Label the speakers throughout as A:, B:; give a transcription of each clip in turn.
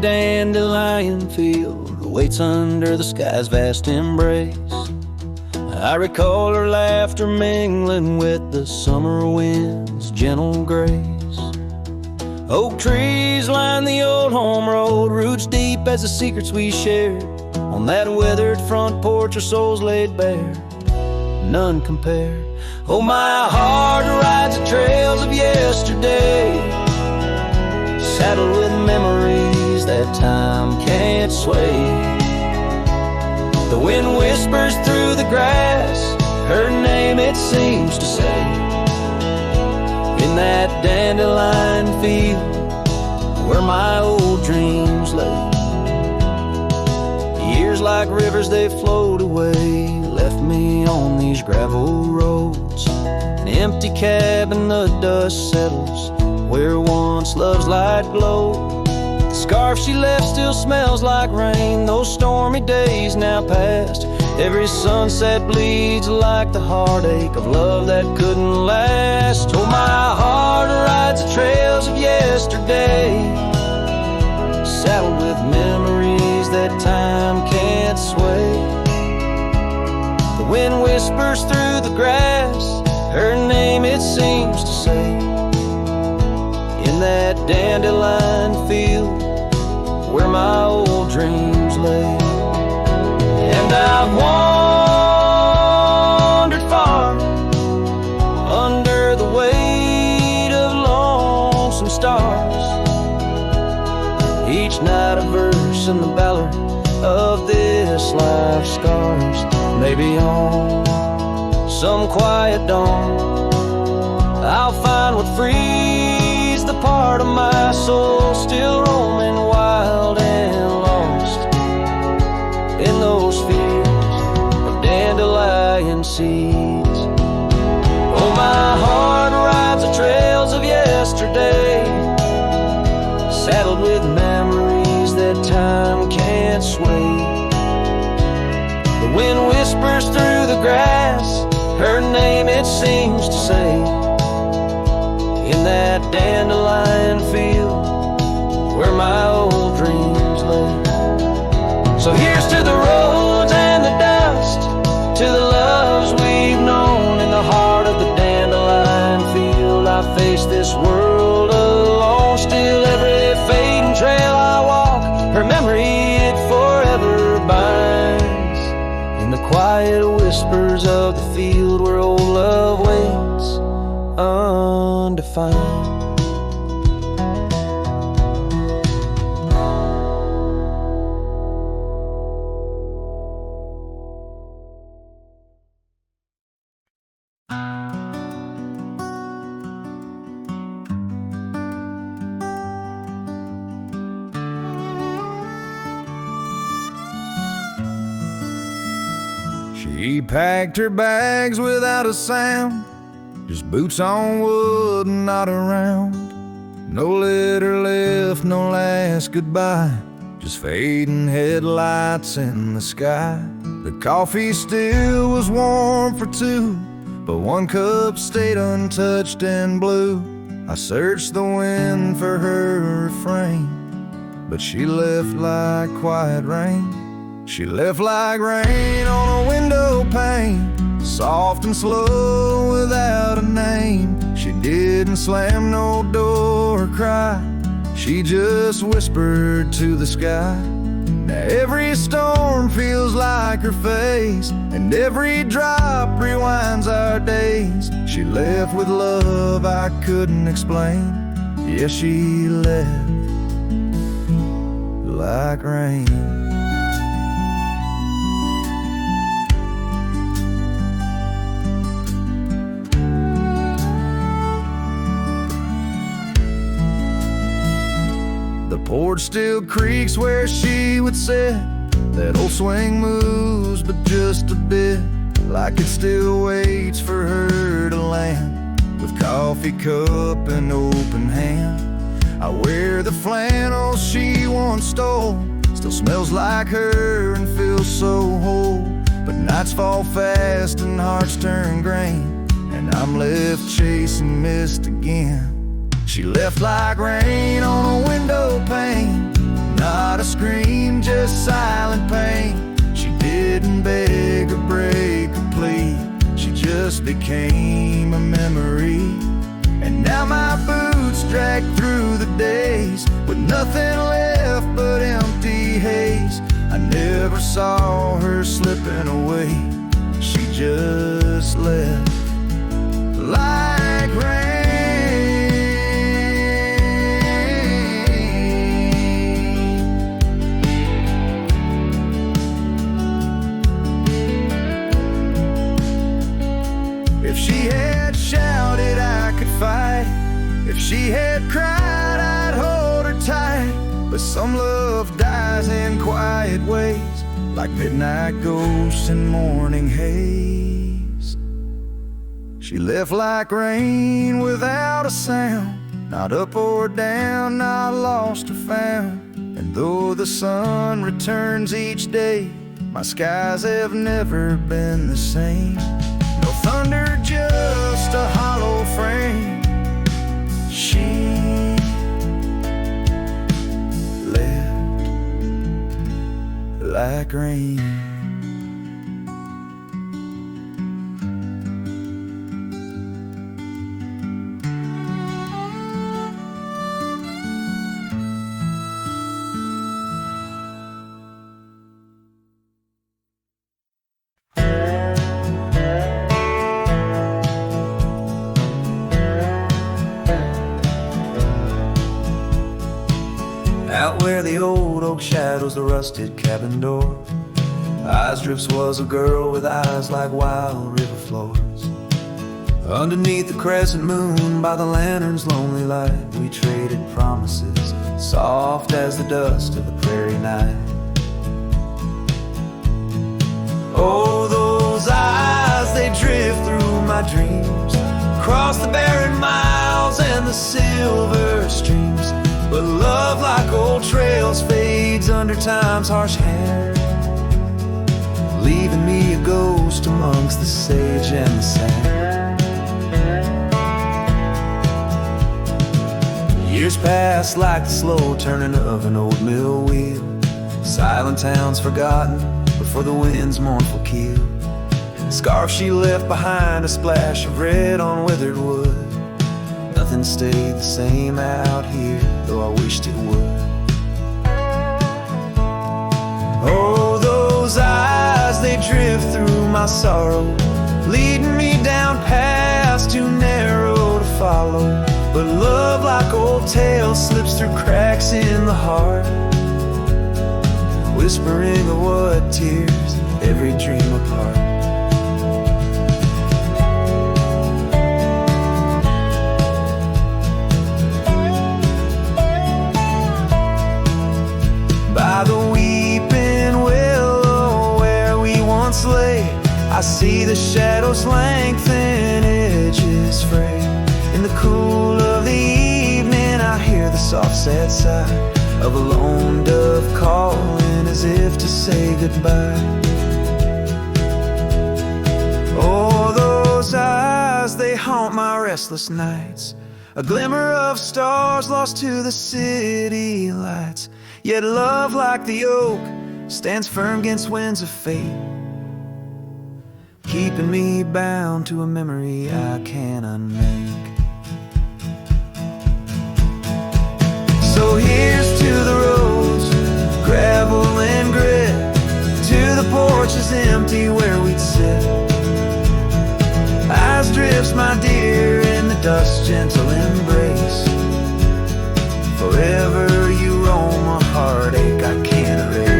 A: that dandelion field waits under the sky's vast embrace. I recall her laughter mingling with the summer wind's gentle grace. Oak trees line the old home road, roots deep as the secrets we shared. On that weathered front porch, our souls laid bare, none compared. Oh, my heart rides the trails of yesterday, saddled with memories that time can't sway. The wind whispers through the grass, her name it seems to say. In that dandelion field where my old dreams lay. Years like rivers they flowed away, left me on these gravel roads. An empty cabin, the dust settles where once love's light glowed. The scarf she left still smells like rain, those stormy days now past. Every sunset bleeds like the heartache of love that couldn't last. Oh, my heart rides the trails of yesterday, saddled with memories that time can't sway. The wind whispers through the grass, her name it seems to say. In that dandelion field where my old dreams lay. And I've wandered far under the weight of lonesome stars, each night a verse in the ballad of this life's scars. Maybe on some quiet dawn I'll find what frees the part of my soul still roaming wild and lost in those fields of dandelion seeds. Oh, my heart rides the trails of yesterday, saddled with memories that time can't sway. The wind whispers through the grass, her name it seems to say. In that dandelion field where my old dreams lay. So here's to the roads and the dust, to the loves we've known. In the heart of the dandelion field I face this world alone. Still every fading trail I walk, her memory it forever binds. In the quiet whispers of the field where old love waits undefined.
B: She packed her bags without a sound, just boots on wood and not around. No letter left, no last goodbye, just fading headlights in the sky. The coffee still was warm for two, but one cup stayed untouched and blue. I searched the wind for her refrain, but she left like quiet rain. She left like rain on a window pane, soft and slow without a name. She didn't slam no door or cry, she just whispered to the sky. Now every storm feels like her face, and every drop rewinds our days. She left with love I couldn't explain. Yes, she left like rain. The porch still creaks where she would sit. That old swing moves, but just a bit, like it still waits for her to land. With coffee cup and open hand, I wear the flannel she once stole. Still smells like her and feels so whole. But nights fall fast and hearts turn grain, and I'm left chasing mist again. She left like rain on a window pane, not scream, just silent pain. She didn't beg or break or plead, she just became a memory. And now my boots drag through the days with nothing left but empty haze. I never saw her slipping away, she just left like rain. If she had shouted, I could fight. If she had cried, I'd hold her tight. But some love dies in quiet ways, like midnight ghosts in morning haze. She left like rain without a sound, not up or down, not lost or found. And though the sun returns each day, my skies have never been the same. No thunder, just a hollow frame. She left like rain.
A: Out where the old oak shadows the rusted cabin door, Eyes Drips was a girl with eyes like wild river floors. Underneath the crescent moon, by the lantern's lonely light, we traded promises, soft as the dust of the prairie night. Oh, those eyes, they drift through my dreams, across the barren miles and the silver streams. But love, like old trails, fades under time's harsh hand, leaving me a ghost amongst the sage and the sand. Years pass like the slow turning of an old mill wheel, silent towns forgotten, but for the wind's mournful keel. The scarf she left behind, a splash of red on withered wood. Nothing stayed the same out here, though I wished it would. Oh, those eyes, they drift through my sorrow, leading me down paths too narrow to follow. But love, like old tales, slips through cracks in the heart, whispering of what tears every dream apart. By the weeping willow where we once lay, I see the shadows lengthen, edges fray. In the cool of the evening, I hear the soft sad sigh of a lone dove calling as if to say goodbye. Oh, those eyes, they haunt my restless nights, a glimmer of stars lost to the city lights. Yet love, like the oak, stands firm against winds of fate, keeping me bound to a memory I can't unmake. So here's to the roads, gravel and grit, to the porches empty where we'd sit. Eyes Drips, my dear, in the dust's gentle embrace. Forever you roam a heartache I can't erase.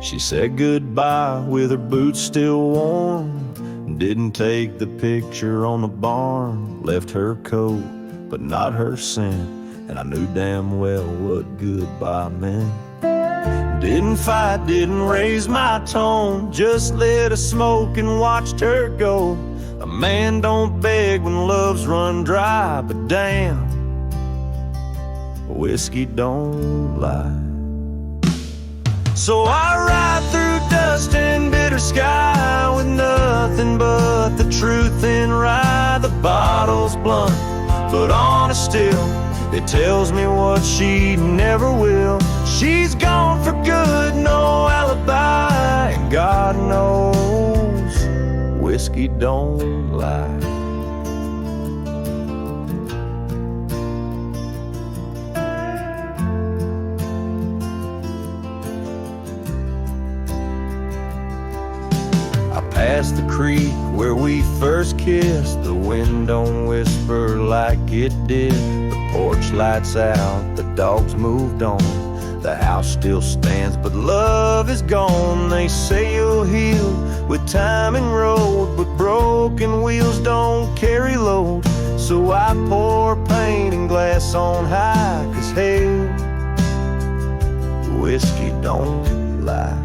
A: She said goodbye with her boots still warm, didn't take the picture on the barn, left her coat but not her scent, and I knew damn well what goodbye meant. Didn't fight, didn't raise my tone, just lit a smoke and watched her go. A man don't beg when love's run dry, but damn, whiskey don't lie. So I ride through dust and bitter sky with nothing but the truth in rye. The bottle's blunt, but honest still. It tells me what she never will. She's gone for good, no alibi, and God knows whiskey don't lie. Past the creek where we first kissed, the wind don't whisper like it did. The porch lights out, the dogs moved on, the house still stands, but love is gone. They say you'll heal with time and road, but broken wheels don't carry load. So I pour paint and glass on high, 'cause hell, whiskey don't lie.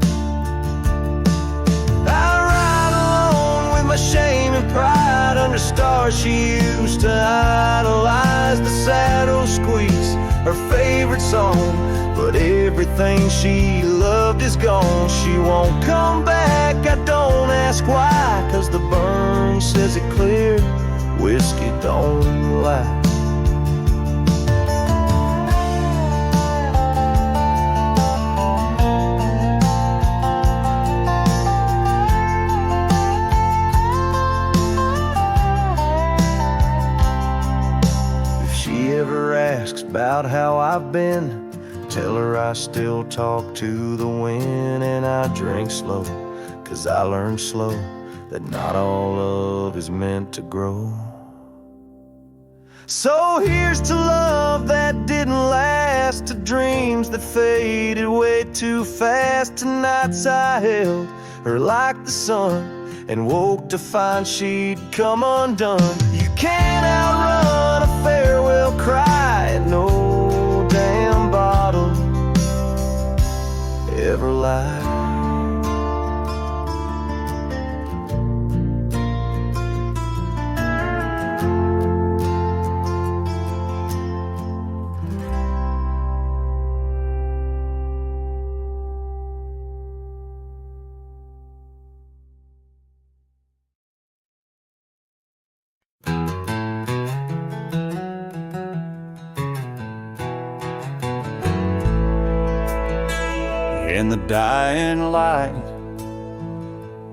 A: My shame and pride under stars she used to idolize. The saddle squeaks, her favorite song, but everything she loved is gone. She won't come back, I don't ask why, 'cause the burn says it clear, whiskey don't lie. About how I've been, tell her I still talk to the wind, and I drink slow, 'cause I learned slow that not all love is meant to grow. So here's to love that didn't last, to dreams that faded way too fast, to nights I held her like the sun and woke to find she'd come undone. You can't outrun a farewell cry, and no damn bottle ever lied. In the dying light,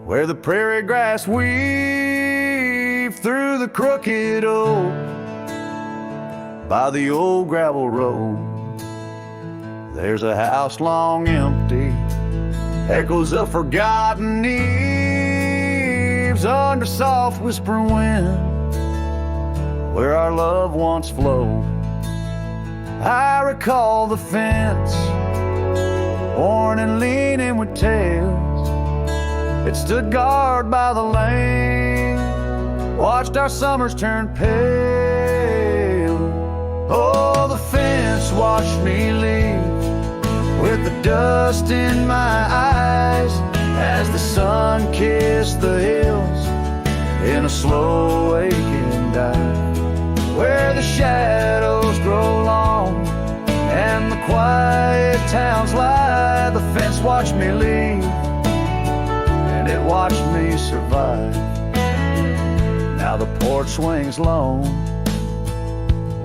A: where the prairie grass weave through the crooked oak, by the old gravel road, there's a house long empty, echoes of forgotten eves under soft whispering wind, where our love once flowed. I recall the fence, worn and leaning with tails. It stood guard by the lane, watched our summers turn pale. Oh, the fence watched me leave with the dust in my eyes as the sun kissed the hills in a slow waking dive, where the shadows grow long and the quiet towns lie. The fence watched me leave, and it watched me survive. Now the porch swings lone,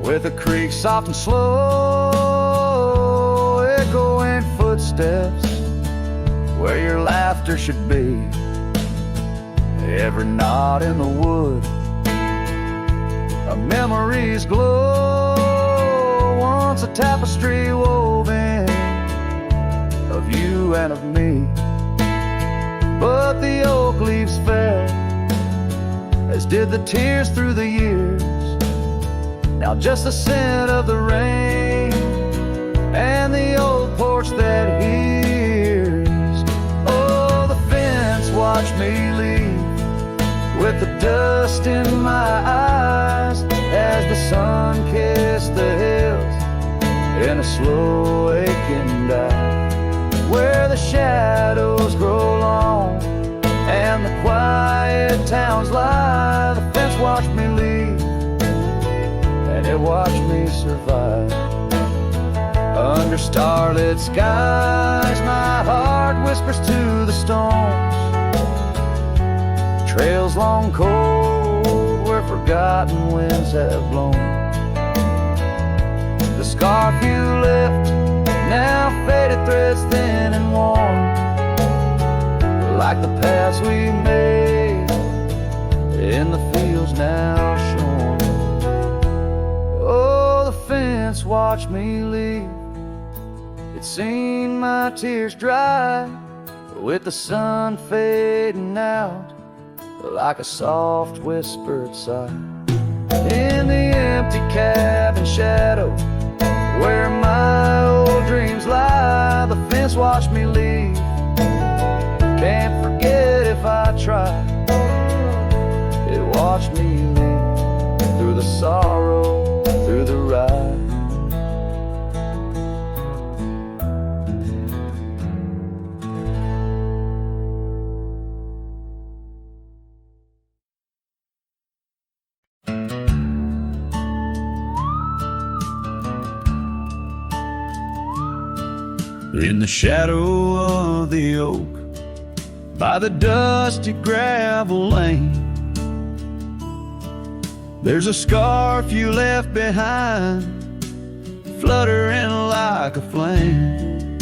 A: with the creek soft and slow, echoing footsteps where your laughter should be. Every knot in the wood, a memory's glow, once a tapestry woven of you and of me. But the oak leaves fell, as did the tears through the years. Now just the scent of the rain and the old porch that hears. Oh, the fence watched me leave with the dust in my eyes as the sun kissed the hills in a slow aching dive, where the shadows grow long and the quiet towns lie, the fence watched me leave and it watched me survive. Under starlit skies, my heart whispers to the stones. Trails long cold where forgotten winds have blown. The scarf you left, now faded threads thin and worn, like the paths we made in the fields now shorn. Oh, the fence watched me leave. It's seen my tears dry with the sun fading out like a soft whispered sigh. In the empty cabin shadow where my old dreams lie, the fence watched me leave. Can't forget if I try. It watched me leave through the sorrow, through the ride. In the shadow of the oak, by the dusty gravel lane, there's a scarf you left behind, fluttering like a flame.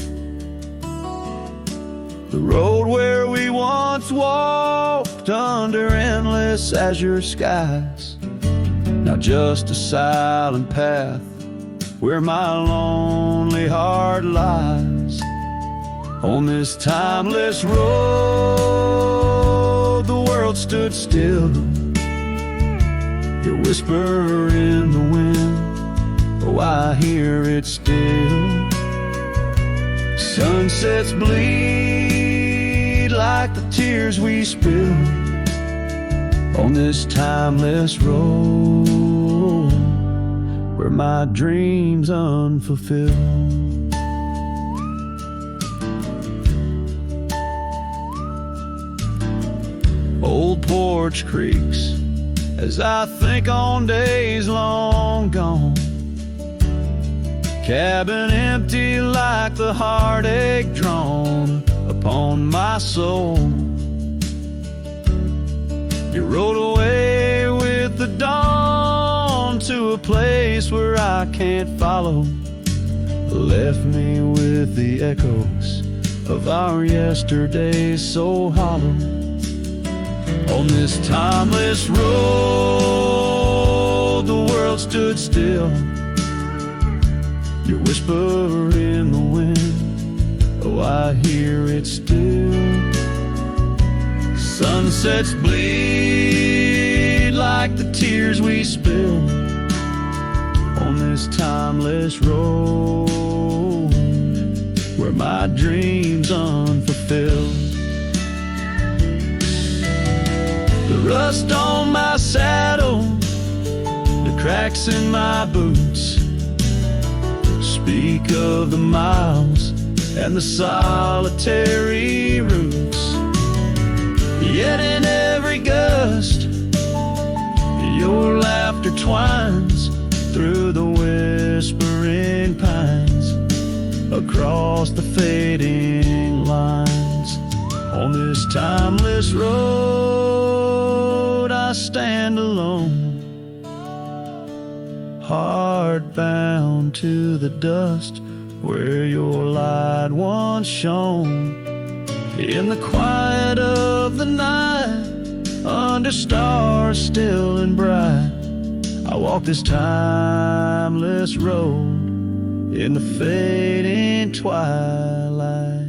A: The road where we once walked under endless azure skies, now just a silent path where my lonely heart lies. On this timeless road, the world stood still. Your whisper in the wind, oh, I hear it still. Sunsets bleed like the tears we spill on this timeless road where my dreams unfulfilled. Old porch creaks as I think on days long gone. Cabin empty like the heartache drawn upon my soul. You rode away with the dawn to a place where I can't follow. Left me with the echoes of our yesterdays so hollow. On this timeless road, the world stood still. Your whisper in the wind, oh, I hear it still. Sunsets bleed like the tears we spill on this timeless road where my dreams unfulfilled. The rust on my saddle, the cracks in my boots speak of the miles and the solitary routes. Yet in every gust, your laughter twines through the whispering pines, across the fading lines. On this timeless road, I stand alone, heart bound to the dust where your light once shone. In the quiet of the night, under stars still and bright, I walk this timeless road in the fading twilight.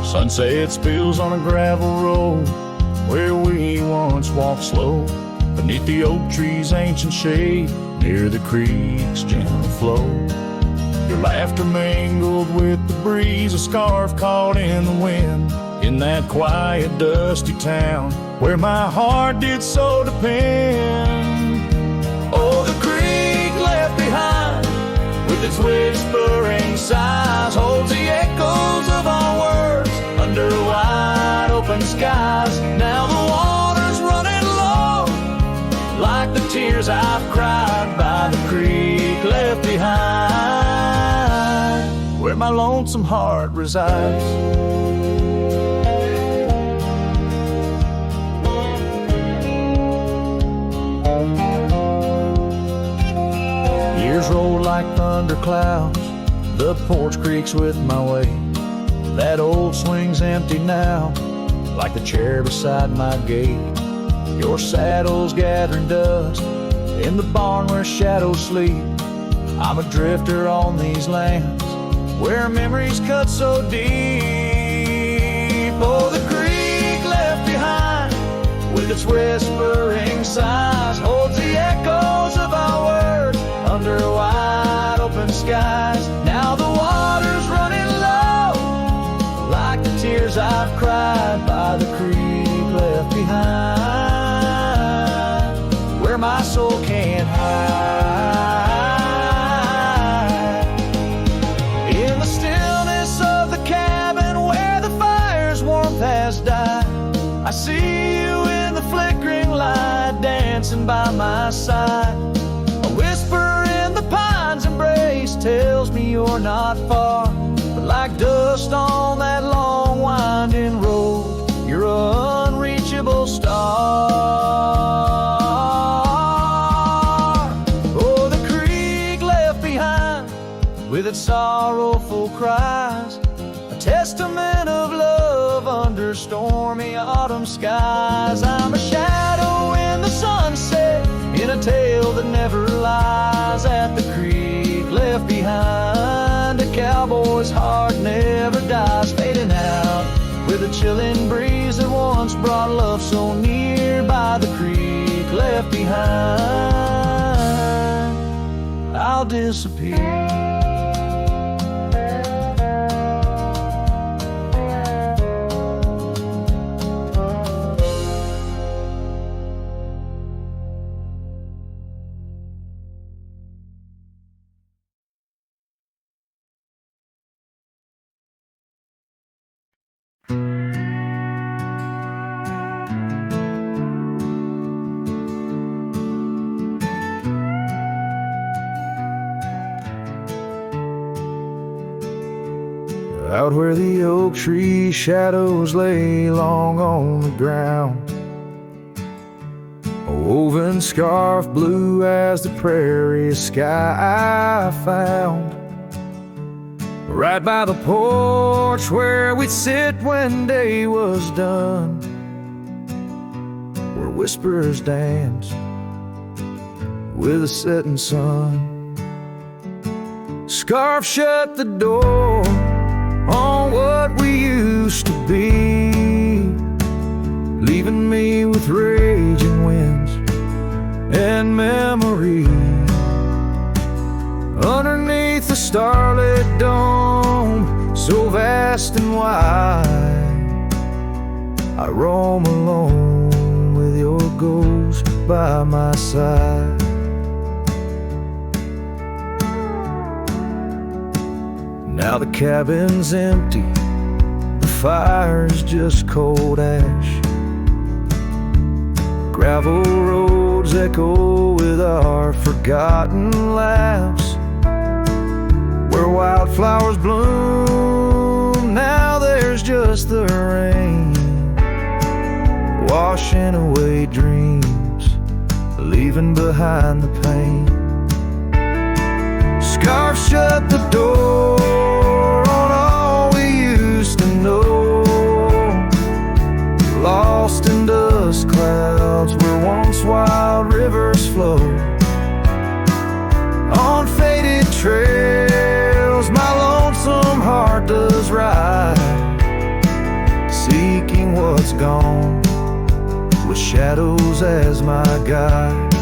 A: Sunset spills on a gravel road
C: where we once walked slow, beneath the oak tree's ancient shade, near the creek's gentle flow. Your laughter mingled with the breeze, a scarf caught in the wind, in that quiet, dusty town where my heart did so depend. Oh, the creek left behind, with its whispering sighs, holds the echoes of our words under wide open skies. Now the water's running low, like the tears I've cried by the creek left behind, where my lonesome heart resides. Years roll like thunderclouds, the porch creaks with my weight. That old swing's empty now, like the chair beside my gate. Your saddle's gathering dust in the barn where shadows sleep. I'm a drifter on these lands where memories cut so deep. Oh, the creek left behind, with its whispering sighs, holds the echoes of our words under wide open skies. Now the water's running low, like the tears I've cried by the creek left behind, where my soul can't hide. In the stillness of the cabin where the fire's warmth has died, I see you in the flickering light, dancing by my side. A whisper in the pine's embrace tells me you're not far, but like dust on that long winding road, you're an unreachable star. Oh, the creek left behind, with its sorrowful cries, a testament of love under stormy autumn skies. I'm a shadow in the sunset, in a tale that never lies, at the creek left behind. A cowboy's heart never dies, fading out with a chilling breeze that once brought love so near. By the creek left behind, I'll disappear.
B: Out where the oak tree shadows lay long on the ground, a woven scarf blue as the prairie sky I found. Right by the porch where we'd sit when day was done, where whispers dance with the setting sun. Scarf shut the door on what we used to be, leaving me with raging winds and memory. Underneath the starlit dome, so vast and wide, I roam alone with your ghost by my side. Now the cabin's empty, the fire's just cold ash. Gravel roads echo with our forgotten laughs. Where wildflowers bloom, now there's just the rain, washing away dreams, leaving behind the pain. Scarf shut the door on all we used to know, lost in dust clouds where once wild rivers flow. On faded trails my lonesome heart does ride, seeking what's gone shadows as my guide.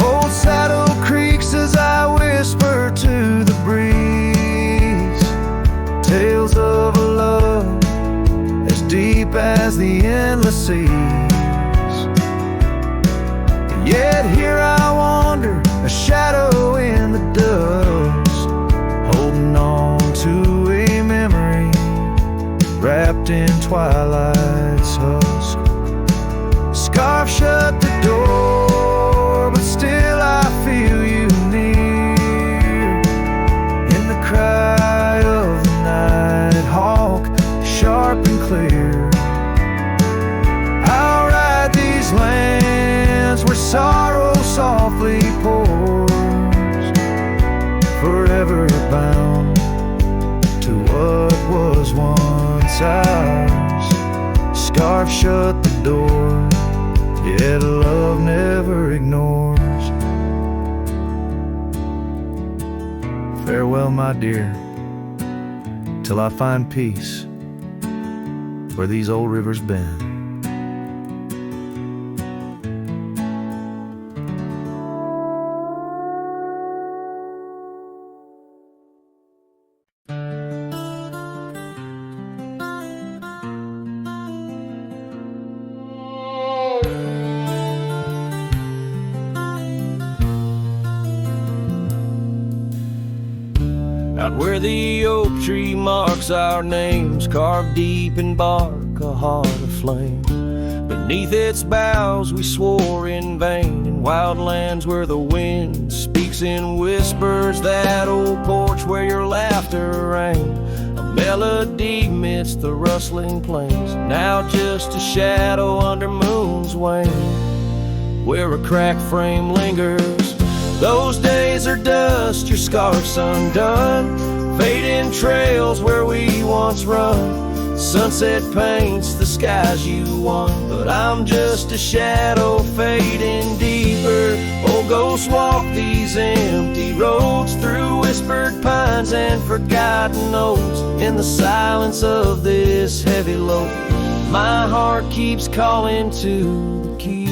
B: Old saddle creaks as I whisper to the breeze, tales of a love as deep as the endless seas. Yet here I wander, a shadow in the dust, holding on to a memory wrapped in twilight's husk. Scarf shut the door, but still I feel you near, in the cry of the night hawk, sharp and clear. I'll ride these lands where sorrow softly pours, forever bound to what was once ours. Scarf shut the door, yet love never ignores. Farewell, my dear, till I find peace where these old rivers bend.
A: Out where the oak tree marks our names, carved deep in bark, a heart aflame. Beneath its boughs we swore in vain, in wild lands where the wind speaks in whispers, that old porch where your laughter rang, a melody midst the rustling plains. Now just a shadow under moon's wane, where a cracked frame lingers. Those days are dust, your scarf's undone, fading trails where we once run. Sunset paints the skies you won, but I'm just a shadow fading deeper. Oh, ghosts walk these empty roads, through whispered pines and forgotten oaks. In the silence of this heavy load, my heart keeps calling to the keeper.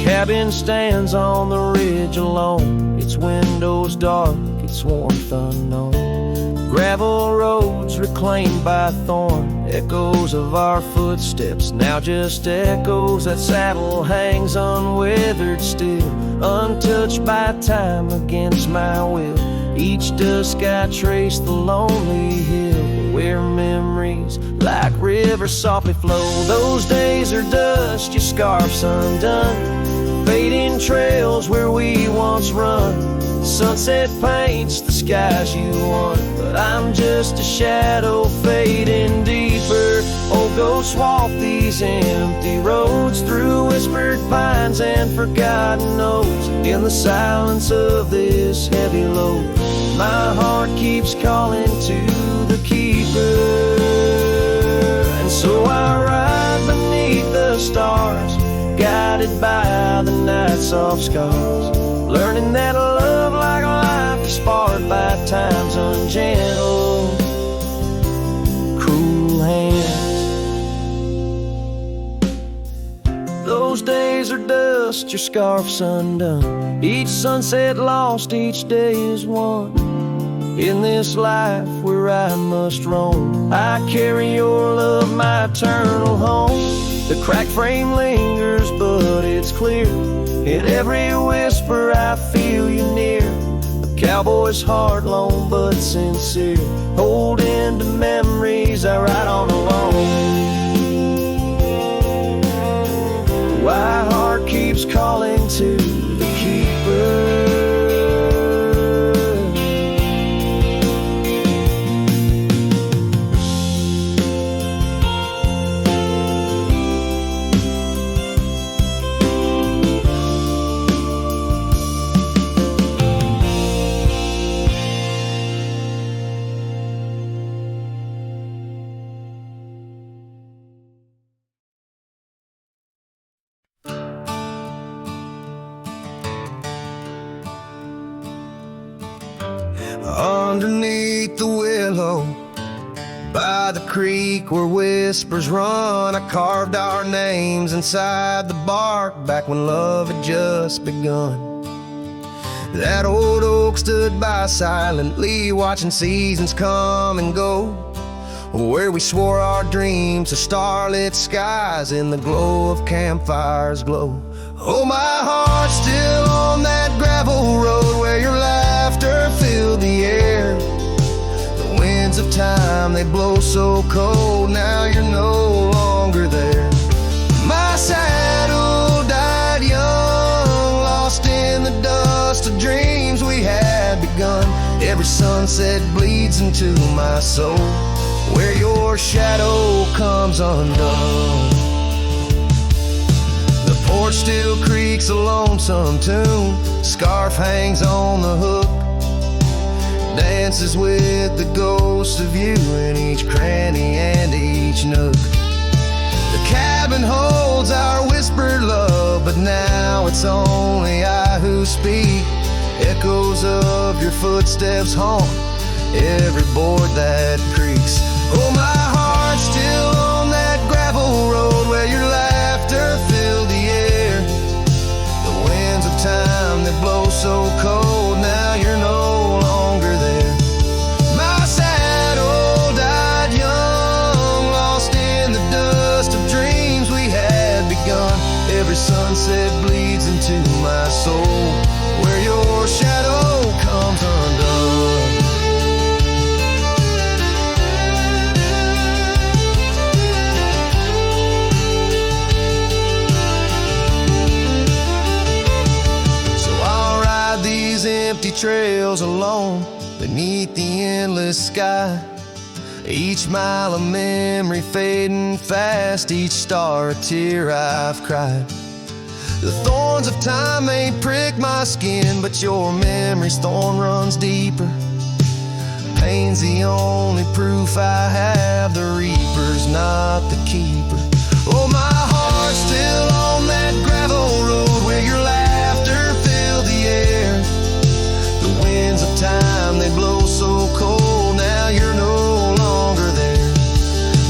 A: Cabin stands on the ridge alone, its windows dark, its warmth unknown. Gravel roads reclaimed by thorn, echoes of our footsteps, now just echoes. That saddle hangs unweathered still, untouched by time against my will. Each dusk I trace the lonely hill, where memories like rivers softly flow. Those days are dust, your scarf's undone, fading trails where we once run. Sunset paints the skies you won, but I'm just a shadow fading deeper. Oh, ghosts walk these empty roads, through whispered pines and forgotten oaks. In the silence of this heavy load, my heart keeps calling to the keeper. And so I ride beneath the stars, guided by the night's soft scars, learning that a love like life is sparred by time's ungentle, cruel hands. Those days are dust, your scarf's undone, each sunset lost, each day is won. In this life where I must roam, I carry your love, my eternal home. The cracked frame lingers, but it's clear, in every whisper I feel you near. A cowboy's heart, lone but sincere, holding to memories I ride on alone. My heart keeps calling to the keeper. Underneath the willow, by the creek where whispers run, I carved our names inside the bark back when love had just begun. That old oak stood by silently, watching seasons come and go, where we swore our dreams to starlit skies in the glow of campfires glow. Oh, my heart's still on that gravel road where your laughter filled the air. The winds of time, they blow so cold, now you're no longer there. My saddle died young, lost in the dust of dreams we had begun. Every sunset bleeds into my soul, where your shadow comes undone. The porch still creaks a lonesome tune, scarf hangs on the hook, dances with the ghost of you in each cranny and each nook. The cabin holds our whispered love, but now it's only I who speak. Echoes of your footsteps haunt every board that creaks. Oh, my heart's still on that gravel road where your laughter filled the air. The winds of time that blow so cold, now you're no longer there. My saddle died young, lost in the dust of dreams we had begun. Every sunset bleeds into my soul, where your shadow comes undone. Empty trails alone beneath the endless sky, each mile a memory fading fast, each star a tear I've cried. The thorns of time may prick my skin, but your memory's thorn runs deeper. Pain's the only proof I have, the reaper's not the keeper. Oh, my heart's still on that gravel road where your laughter filled the air. The winds of time, they blow so cold, now you're no longer there.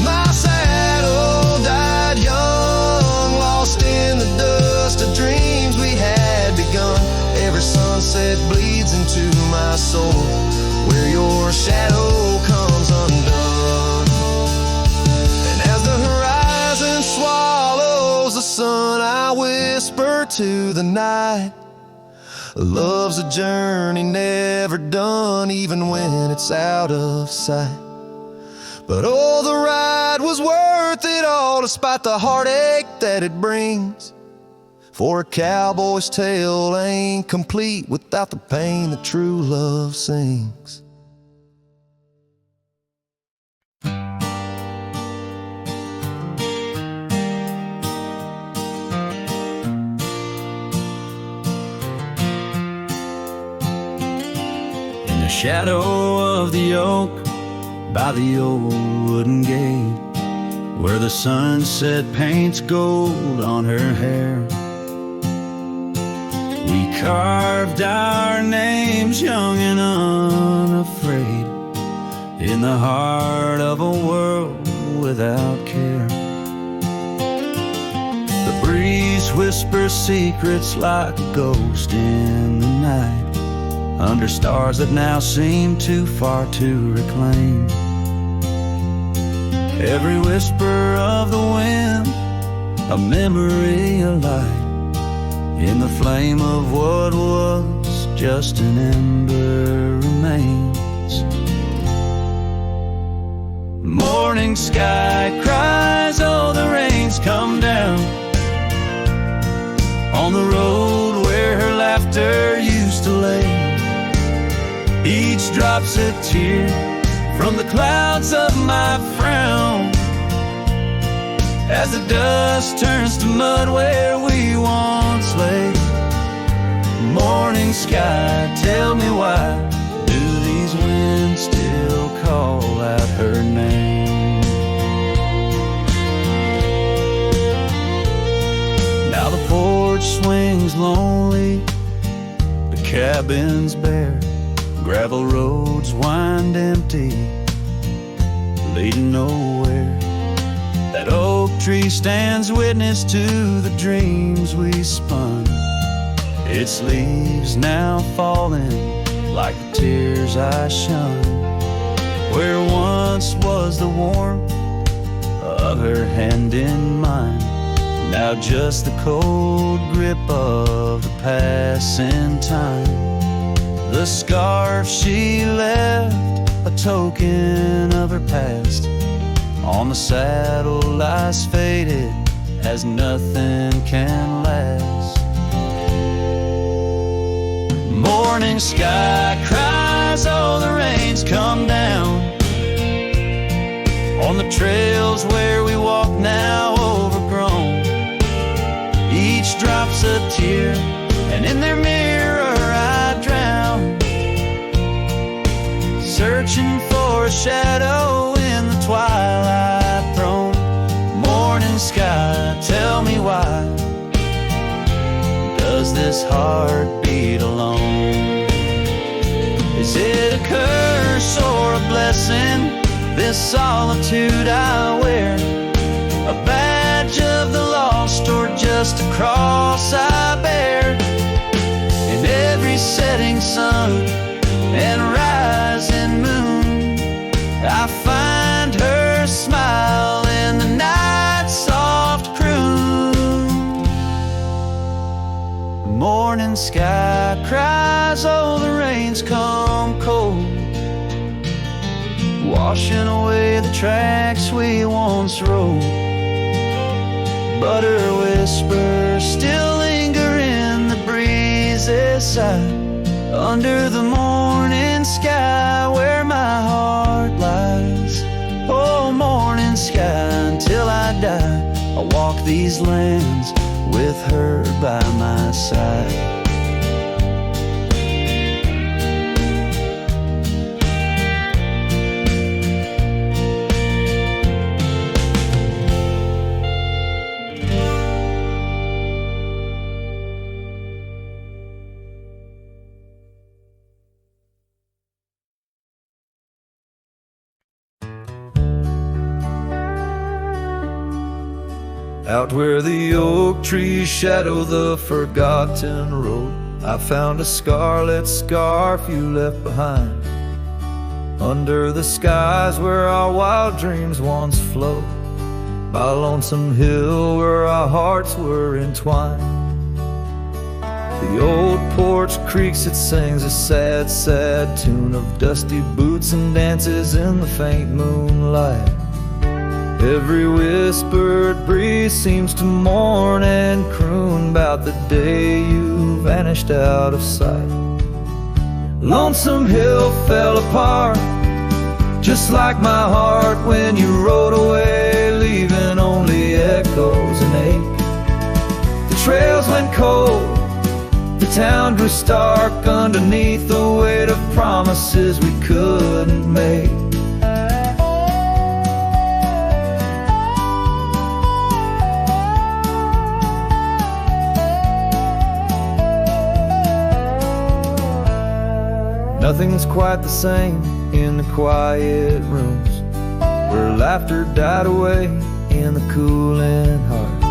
A: My saddle died young, lost in the dust of dreams we had begun. Every sunset bleeds into my soul, where your shadow comes undone. And as the horizon swallows the sun, I whisper to the night, love's a journey never done, even when it's out of sight. But oh, the ride was worth it all, despite the heartache that it brings. For a cowboy's tale ain't complete without the pain that true love sings.
D: Shadow of the oak by the old wooden gate, where the sunset paints gold on her hair. We carved our names young and unafraid, in the heart of a world without care. The breeze whispers secrets like a ghost in the night, under stars that now seem too far to reclaim. Every whisper of the wind, a memory alight, in the flame of what was just an ember remains. Morning sky cries, oh, the rain's come down on the road where her laughter used to lay. Each drop's a tear from the clouds of my frown, as the dust turns to mud where we once lay. Morning sky, tell me why do these winds still call out her name? Now the porch swings lonely, the cabin's bare, Gravel roads wind empty, leading nowhere. That oak tree stands witness to the dreams we spun. Its leaves now falling like the tears I shun. Where once was the warmth of her hand in mine, now just the cold grip of the passing time. The scarf she left, a token of her past, on the saddle lies faded as nothing can last. Morning sky cries, oh the rain's come down. On the trails where we walk now overgrown, each drop's a tear, and in their mirror I drown. Searching for a shadow in the twilight throne. Morning sky, tell me why does this heart beat alone? Is it a curse or a blessing, this solitude I wear? A badge of the lost or just a cross I bear? In every setting sun and rising moon, I find her smile in the night's soft croon. The morning sky cries, oh the rain's come cold, washing away the tracks we once rode. But her whispers still linger in the breeze's side, under the morning sky where my heart lies. Oh, morning sky, until I die, I'll walk these lands with her by my side.
B: Out where the oak trees shadow the forgotten road, I found a scarlet scarf you left behind. Under the skies where our wild dreams once flowed, by a lonesome hill where our hearts were entwined. The old porch creaks, it sings a sad, sad tune of dusty boots and dances in the faint moonlight. Every whispered breeze seems to mourn and croon about the day you vanished out of sight. Lonesome Hill fell apart, just like my heart when you rode away, leaving only echoes and ache. The trails went cold, the town grew stark underneath the weight of promises we couldn't make. Nothing's quite the same in the quiet rooms where laughter died away in the cooling heart.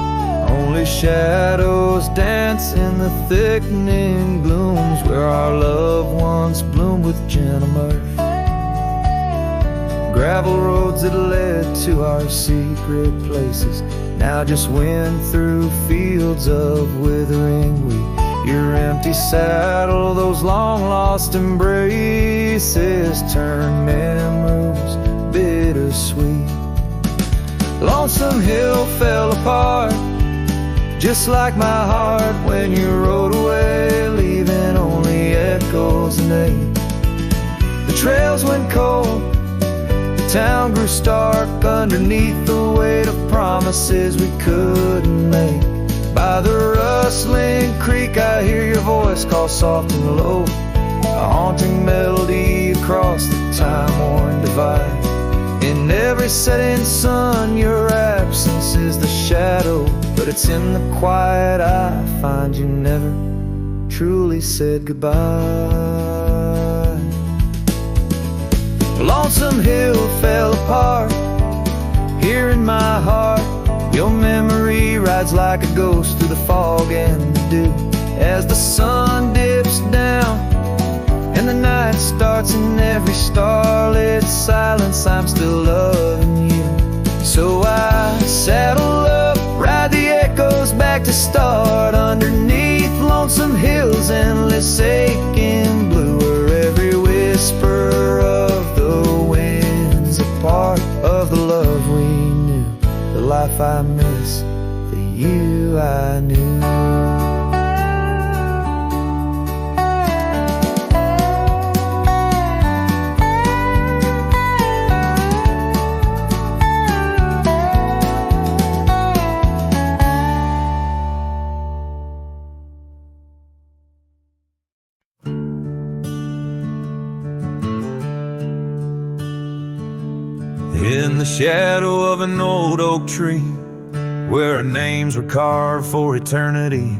B: Only shadows dance in the thickening glooms where our loved ones bloomed with gentle mirth. Gravel roads that led to our secret places now just wind through fields of withering wheat. Your empty saddle, those long-lost embraces turn memories bittersweet. Lonesome Hill fell apart, just like my heart when you rode away, leaving only echoes and ache. The trails went cold, the town grew stark underneath the weight of promises we couldn't make. By the rustling creek I hear your voice call soft and low, a haunting melody across the time-worn divide. In every setting sun your absence is the shadow, but it's in the quiet I find you never truly said goodbye.
A: Lonesome Hill fell apart. Here in my heart, your memory rides like a ghost through the fog and the dew. As the sun dips down and the night starts, in every starlit silence I'm still loving you. So I saddle up, ride the echoes back to start, underneath lonesome hills, endless aching blue, where every whisper of the wind's a part of the love we knew, the life I miss, the you I knew.
D: In the shadow of an old oak tree, where our names were carved for eternity,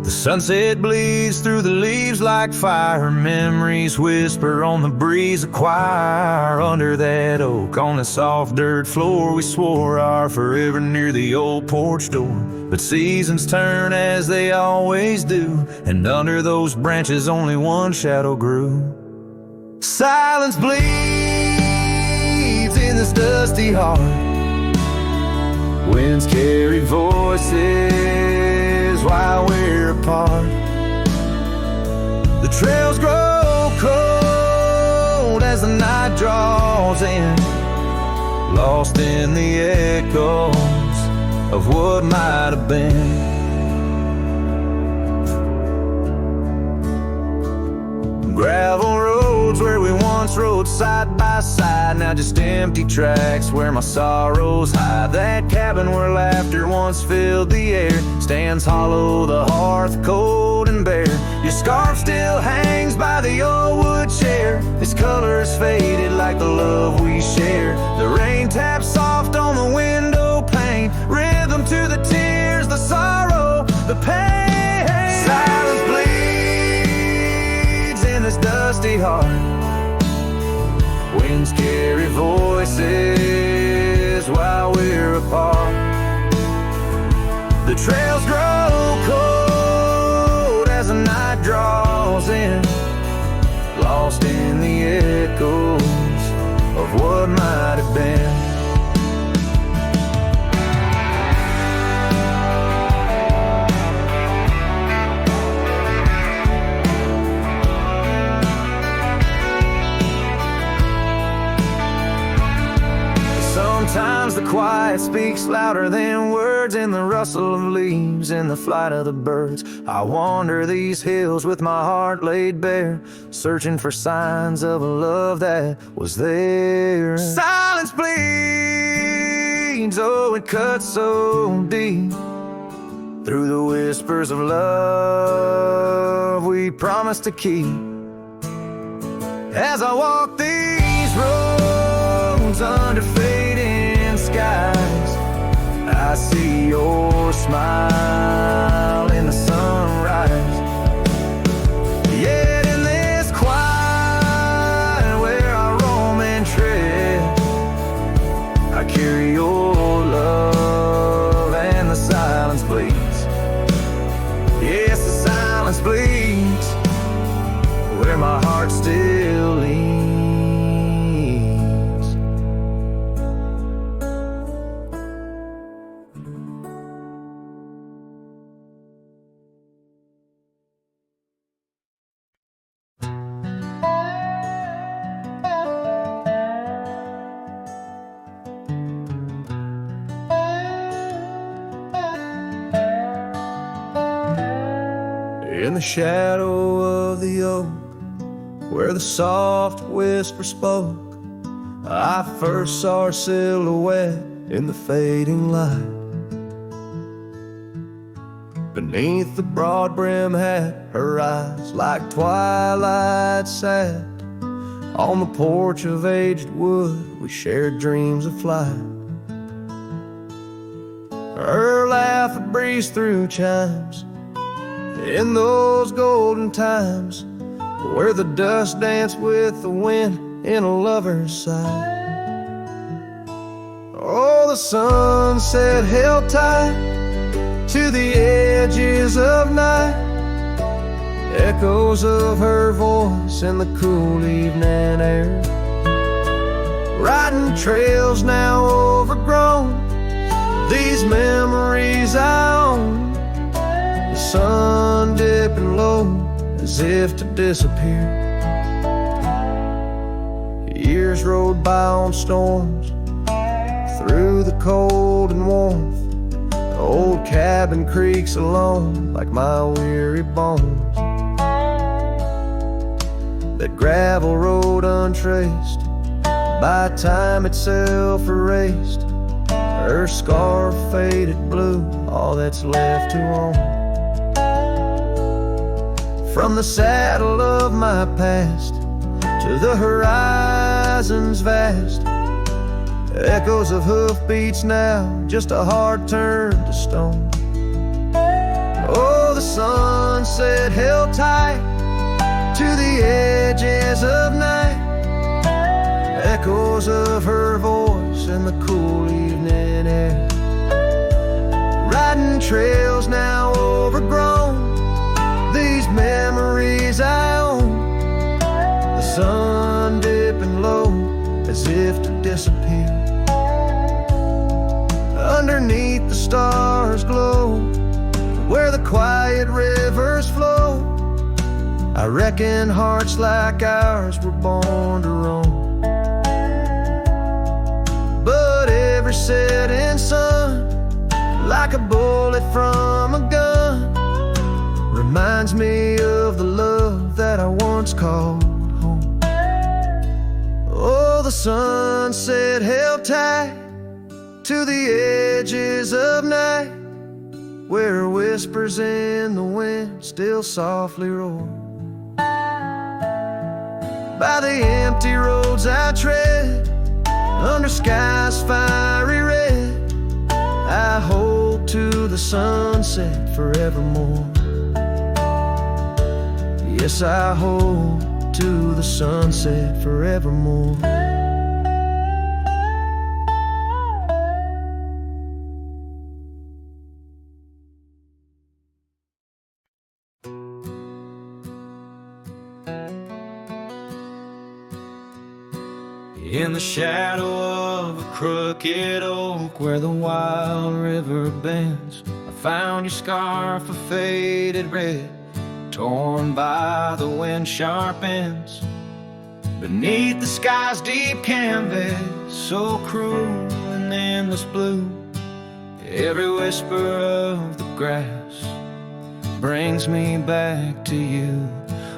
D: the sunset bleeds through the leaves like fire. Memories whisper on the breeze, a choir under that oak. On the soft dirt floor we swore our forever near the old porch door. But seasons turn as they always do, and under those branches only one shadow grew. Silence bleeds in this dusty heart. Winds carry voices while we're apart. The trails grow cold as the night draws in, lost in the echoes of what might have been. Gravel roads where we once rode side by side, now just empty tracks where my sorrows hide. That cabin where laughter once filled the air stands hollow, the hearth cold and bare. Your scarf still hangs by the old wood chair, its colors faded like the love we share. The rain taps soft on the window pane, rhythm to the tears, the sorrow, the pain. Silence bleeds in this dusty heart. Winds carry voices while we're apart. The trails grow cold as the night draws in, lost in the echoes of what might have been. Sometimes the quiet speaks louder than words, in the rustle of leaves, in the flight of the birds. I wander these hills with my heart laid bare, searching for signs of a love that was there. Silence bleeds, oh it cuts so deep, through the whispers of love we promised to keep. As I walk these roads under fading skies, I see your smile in the sunrise. Yet in this quiet where I roam and tread, I carry your love, and the silence bleeds. Yes, the silence bleeds where my heart still leans. In the shadow of the oak, where the soft whisper spoke, I first saw her silhouette in the fading light. Beneath the broad brim hat, her eyes like twilight sat. On the porch of aged wood, we shared dreams of flight. Her laugh a breeze through chimes, in those golden times where the dust danced with the wind
A: in a lover's sight. Oh, the sunset held tight to the edges of night, echoes of her voice in the cool evening air, riding trails now overgrown, these memories I own. The sun dipping low as if to disappear. Years rode by on storms, through the cold and warmth. The old cabin creaks alone like my weary bones. That gravel road untraced, by time itself erased, her scarf faded blue, all that's left to own. From the saddle of my past to the horizons vast, echoes of hoofbeats now, just a heart turned to stone. Oh, the sunset held tight to the edges of night, echoes of her voice in the cool evening air, riding trails now overgrown, these memories I own. The sun dipping low as if to disappear. Underneath the stars glow, where the quiet rivers flow, I reckon hearts like ours were born to roam. But every setting sun, like a bullet from a gun, reminds me of the love that I once called home. Oh, the sunset held tight to the edges of night, where whispers in the wind still softly roar. By the empty roads I tread, under skies fiery red, I hold to the sunset forevermore. Yes, I hold to the sunset forevermore.
D: In the shadow of a crooked oak where the wild river bends, I found your scarf of faded red, torn by the wind sharp ends. Beneath the sky's deep canvas, so cruel and endless blue, every whisper of the grass brings me back to you.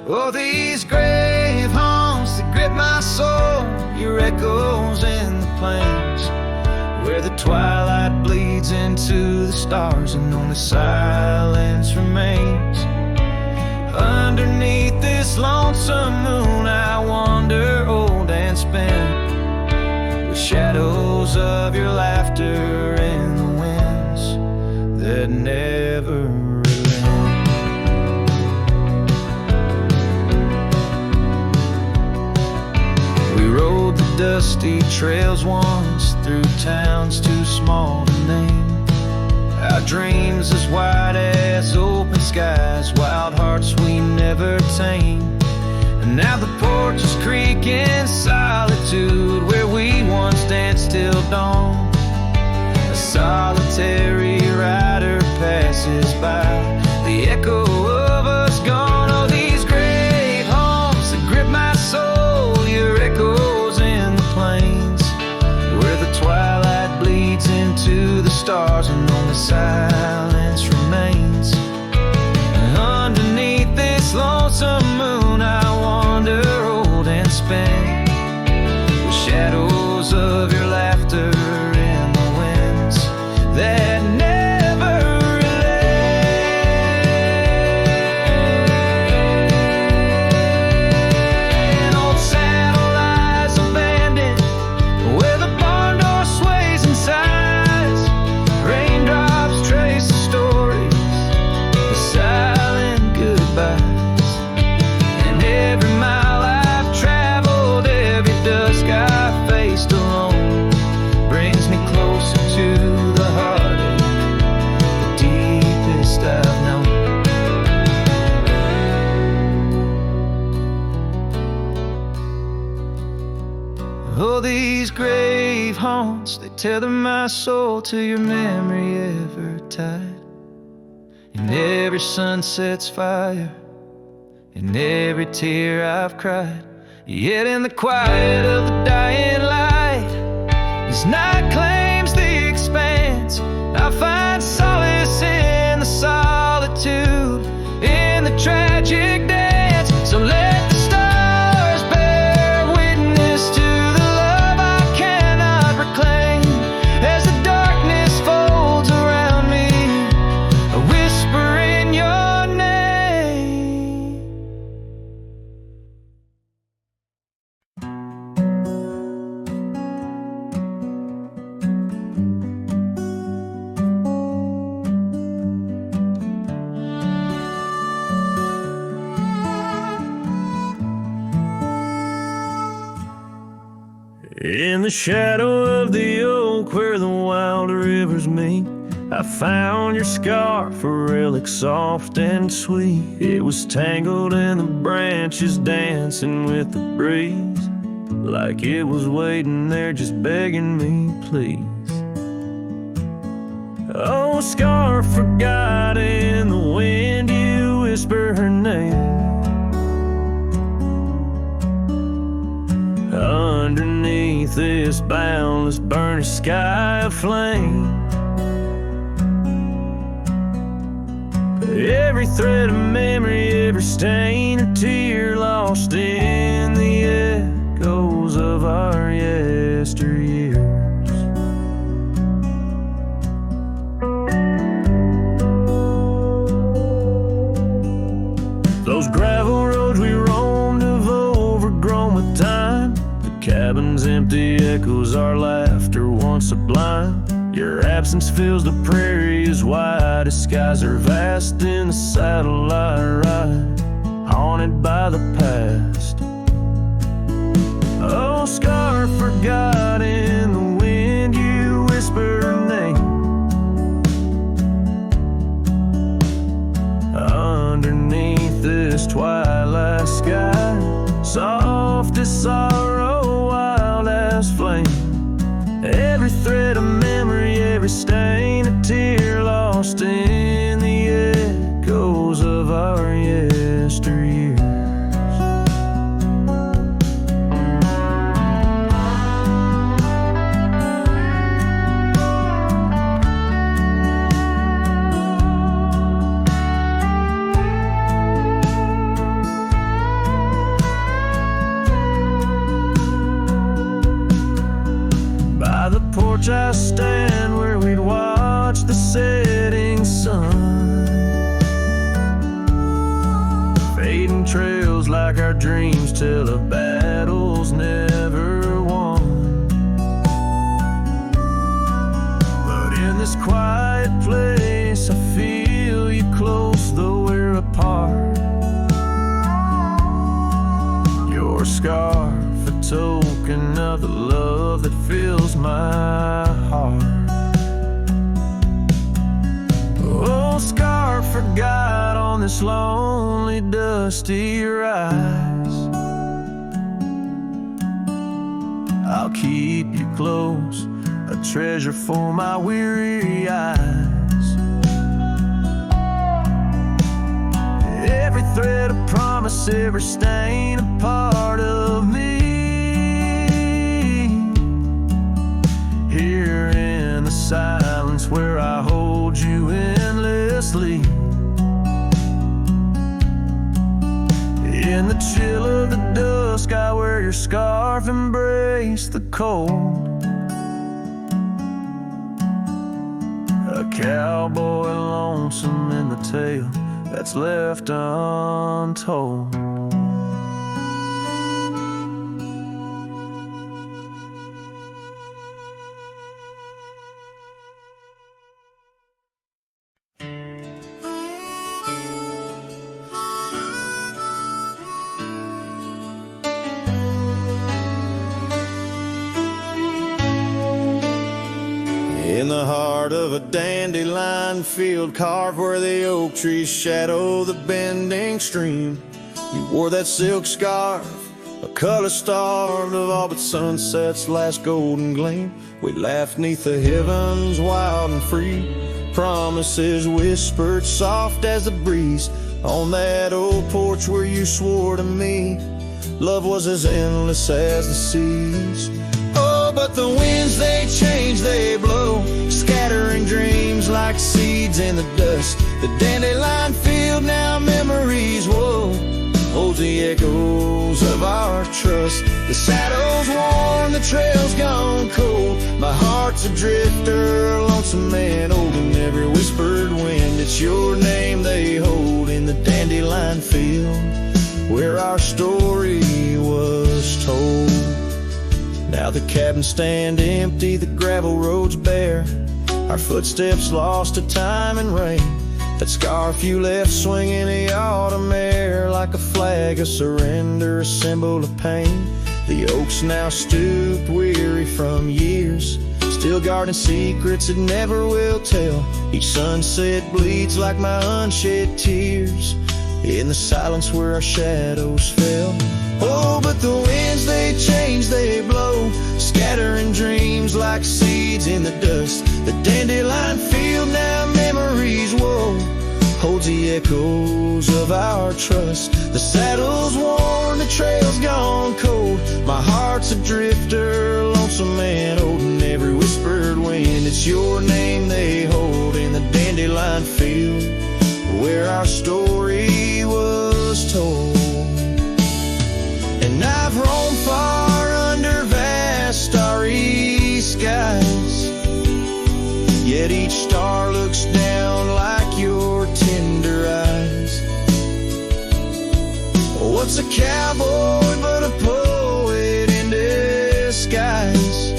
D: Oh, these grave haunts that grip my soul, your echoes in the plains, where the twilight bleeds into the stars and only silence remains. Underneath this lonesome moon I wander old and spent, with shadows of your laughter in the winds that never dusty trails once, through towns too small to name, our dreams as wide as open skies, wild hearts we never tame. And now the porches creak in solitude, where we once danced till dawn. A solitary rider passes by, the echo of us gone. Oh, these grave haunts that grip my soul, your echo plains, where the twilight bleeds into the stars and only silence remains. And underneath this lonesome moon I wander old and spent, with shadows of your laughter in the winds that never relent. Old saddle lies abandoned where the barn door sways and sighs, raindrops trace the stories
A: haunts, they tether my soul to your memory ever tied. In every sunset's fire, in every tear I've cried. Yet in the quiet of the dying light, as night claims the expanse, I find solace in the solitude, in the tragic dance. So let the stars bear witness to the love I cannot reclaim. As the darkness folds around me, a whisper in your name.
D: In the shadow of the oak where the wild rivers meet, I found your scarf, a relic soft and sweet. It was tangled in the branches, dancing with the breeze, like it was waiting there just begging me, please. Oh, scarf forgot in the wind, you whisper her name. Underneath this boundless burnished sky of flame, every thread of memory, every stain or tear lost in the echoes of our yesteryears. Those gravel roads we roamed have overgrown with time. Cabins empty echoes our laughter once sublime. Your absence fills the prairie as wide as skies are vast. In the satellite ride, haunted by the past. Oh, scarf forgot in the wind, you whisper her name. Underneath this twilight sky, soft as sorrow, wild as flame. Every thread of memory, every stain a tear lost in the echoes of our yesteryears. By the porch I stand where we'd watch the setting sun, fading trails like our dreams tell of battles never won. But in this quiet place I feel you close though we're apart. Your scarf, a token of the love that fills my heart. Oh, scarf forgot on this lonely dusty rise. I'll keep you close, a treasure for my weary eyes. Every thread a promise, every stain a part of me. Here in the silence where I hold you endlessly, in the chill of the dusk I wear your scarf, embrace the cold. A cowboy lonesome in the tale that's left untold.
E: In the heart of a dandelion field, carved where the oak trees shadow the bending stream, you wore that silk scarf, a color starved of all but sunset's last golden gleam. We laughed neath the heavens wild and free, promises whispered soft as the breeze, on that old porch where you swore to me love was as endless as the seas. Oh, but the winds, they change, they blow, scattering dreams like seeds in the dust. The dandelion field, now memories, whoa, holds the echoes of our trust. The saddle's worn, the trail's gone cold, my heart's a drifter, a lonesome man, holding every whispered wind. It's your name they hold in the dandelion field, where our story was told. Now the cabins stand empty, the gravel roads bare, our footsteps lost to time and rain. That scarf you left swinging the autumn air, like a flag of surrender, a symbol of pain. The oaks now stooped, weary from years, still guarding secrets that never will tell. Each sunset bleeds like my unshed tears, in the silence where our shadows fell. Oh, but the winds, they change, they blow, scattering dreams like seeds in the dust. The dandelion field, now memories, whoa, holds the echoes of our trust. The saddle's worn, the trail's gone cold, my heart's a drifter, a lonesome man, holding every whispered wind. It's your name they hold in the dandelion field, where our story was told. And I've roamed far under vast starry skies, yet each star looks down like your tender eyes. What's a cowboy but a poet in disguise,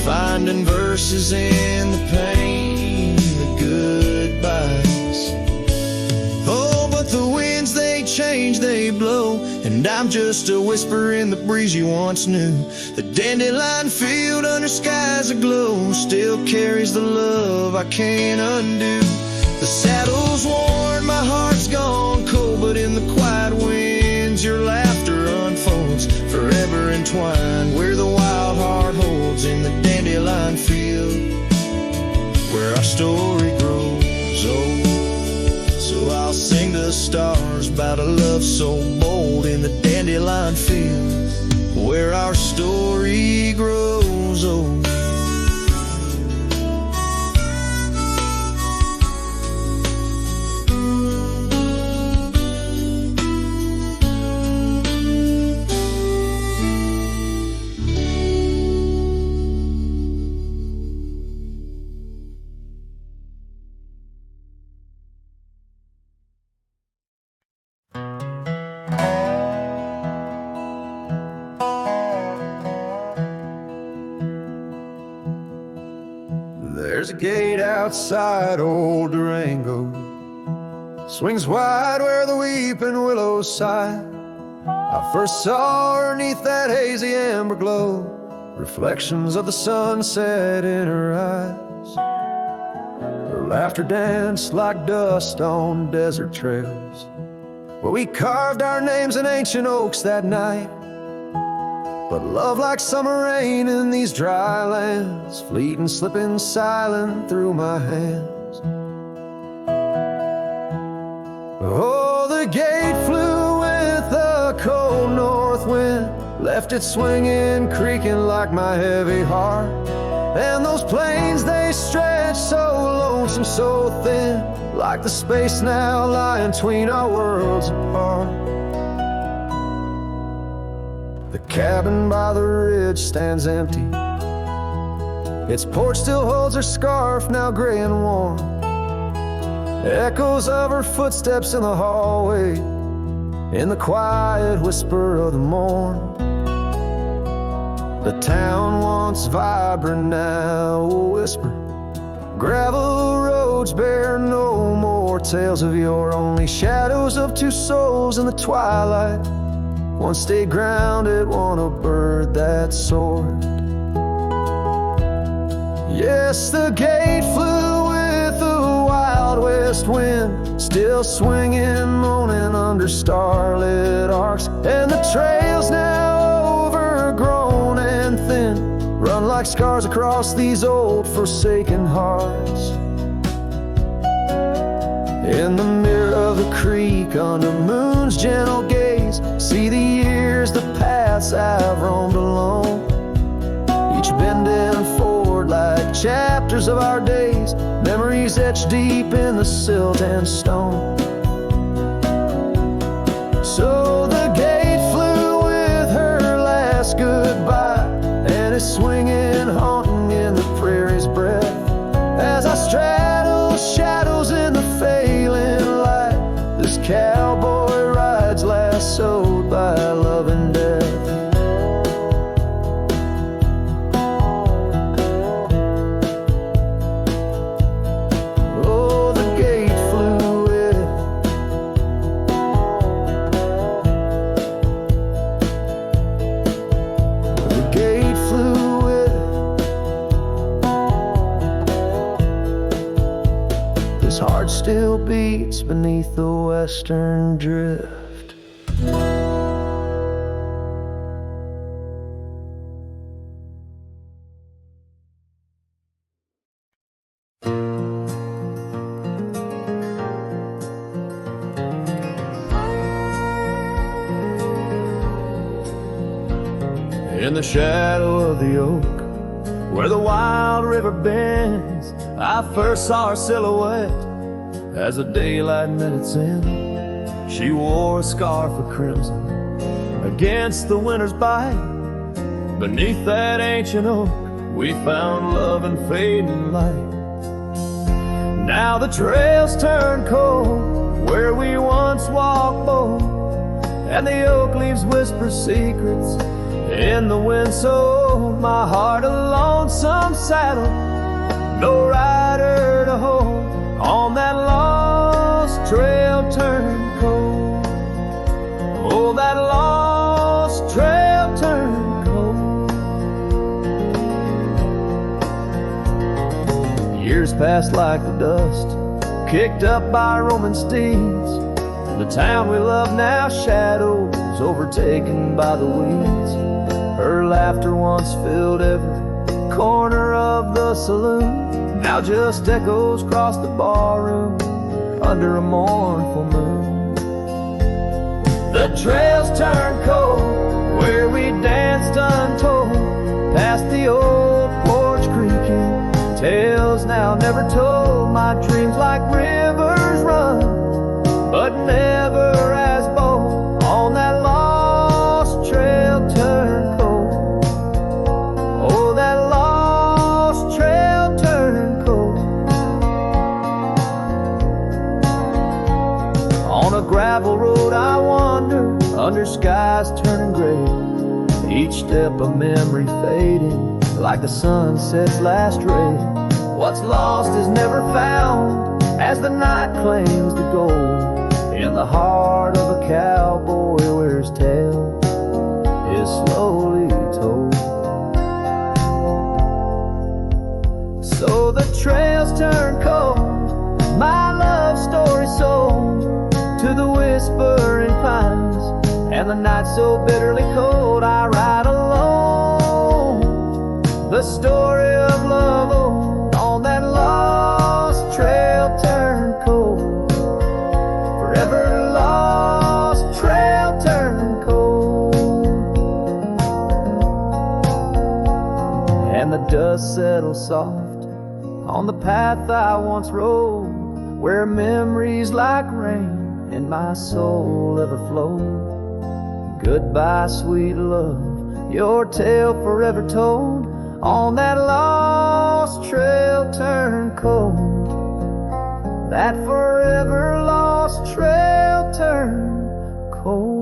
E: finding verses in the pain, the goodbyes. Oh, but the winds, they change, they blow, and I'm just a whisper in the breeze you once knew. The dandelion field under skies aglow still carries the love I can't undo. The saddle's worn, my heart's gone cold, but in the quiet winds your laughter unfolds, forever entwined where the wild heart holds in the dandelion field, where our story grows old. So I'll sing to the stars about a love so bold in the dandelion field, where our story grows old.
B: There's a gate outside old Durango, swings wide where the weeping willows sigh. I first saw her neath that hazy amber glow, reflections of the sunset in her eyes. Her laughter danced like dust on desert trails, where we carved our names in ancient oaks that night. But love like summer rain in these dry lands, fleeting, slipping silent through my hands. Oh, the gate flew with the cold north wind, left it swinging, creaking like my heavy heart. And those plains, they stretch so lonesome, so thin, like the space now lying between our worlds apart. The cabin by the ridge stands empty, its porch still holds her scarf, now gray and warm. Echoes of her footsteps in the hallway, in the quiet whisper of the morn. The town once vibrant, now a whisper. Gravel roads bear no more tales of yore, only shadows of two souls in the twilight. One stayed grounded, one a bird that soared. Yes, the gate flew with the wild west wind, still swinging, moaning under starlit arcs. And the trails now overgrown and thin, run
A: run like scars across these old forsaken hearts. In the mirror of the creek, under moon's gentle gaze, see the years, the paths I've roamed alone, each bending forward like chapters of our days, memories etched deep in the silt and stone. So the gate flew with her last goodbye, and it's swinging, haunting in the prairie's breath, as I straddle shadows in the failing light. This cowboy rides lassoed by love and death. Oh, the gate flew with it. The gate flew with it. This heart still beats beneath the western drift.
D: In the shadow of the oak, where the wild river bends, I first saw her silhouette as the daylight met its end. She wore a scarf of crimson against the winter's bite. Beneath that ancient oak, we found love and fading light. Now the trails turn cold where we once walked bold, and the oak leaves whisper secrets in the wind. So my heart a lonesome saddle, no rider to hold, on that lost trail turned cold. Oh, that lost trail turned cold. Years passed like the dust kicked up by Roman steeds. The town we love now shadows overtaken by the weeds. Her laughter once filled every corner of the saloon, now just echoes across the barroom under a mournful moon. The trails turn cold where we danced untold, past the old porch creaking, tales now never told. My dreams like rivers run, but never as bold, on that lost trail turned cold. Oh, that lost trail turned cold. On a gravel road I wander, under skies turning gray, each step a memory fading like the sunset's last ray. What's lost is never found as the night claims the gold. In the heart of a cowboy where his tale is slowly told. So the trails turn cold, my love story sold to the whispering pines, and the night so bitterly cold. I ride alone, the story of love old, on that lost trail turned cold. Forever lost trail turned cold. And the dust settles soft on the path I once rode, where memories like rain in my soul ever flow. Goodbye, sweet love, your tale forever told, on that lost trail turned cold. That forever lost trail turned cold.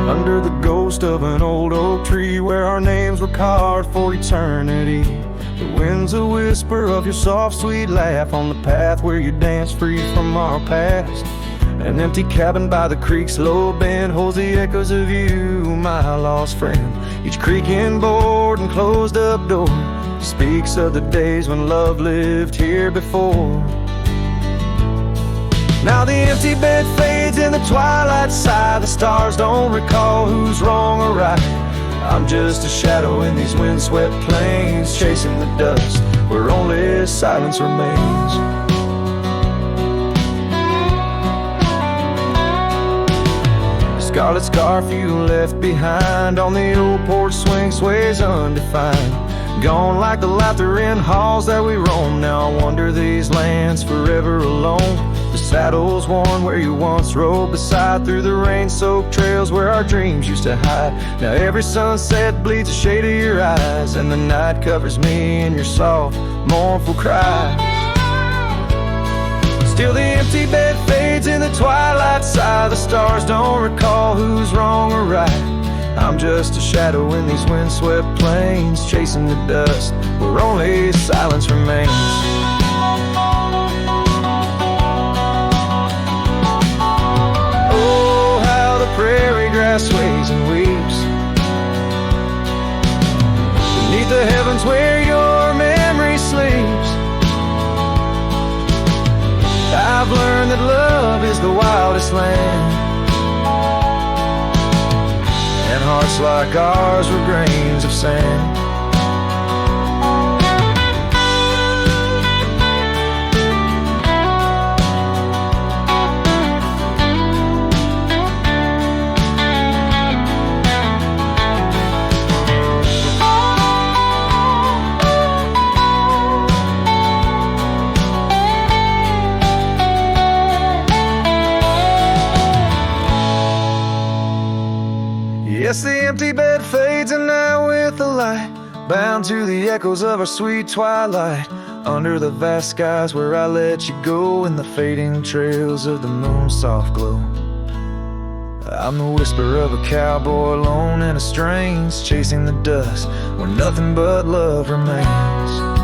E: Under the ghost of an old oak tree, where our names were carved for eternity, The wind's a whisper of your soft, sweet laugh on the path where you dance free from our past. An empty cabin by the creek's low bend holds the echoes of you, my lost friend. Each creaking board and closed up door speaks of the days when love lived here before. Now the empty bed fades in the twilight sigh. The stars don't recall who's wrong or right. I'm just a shadow in these windswept plains, chasing the dust where only silence remains. The scarlet scarf you left behind on the old porch swing sways undefined. Gone like the laughter in halls that we roam. Now I wander these lands forever alone. The saddle's worn where you once rode beside, through the rain-soaked trails where our dreams used to hide. Now every sunset bleeds a shade of your eyes, and the night covers me in your soft, mournful cries. Still the empty bed fades in the twilight sigh. The stars don't recall who's wrong or right. I'm just a shadow in these windswept plains, chasing the dust where only silence remains. Oh, how the prairie grass sways and weeps beneath the heavens where your memory sleeps. I've learned that love is the wildest land, and hearts like ours were grains of sand. Yes, the empty bed fades, and now with the light, bound to the echoes of our sweet twilight, under the vast skies where I let you go, in the fading trails of the moon's soft glow. I'm the whisper of a cowboy alone in a strange, chasing the dust where nothing but love remains.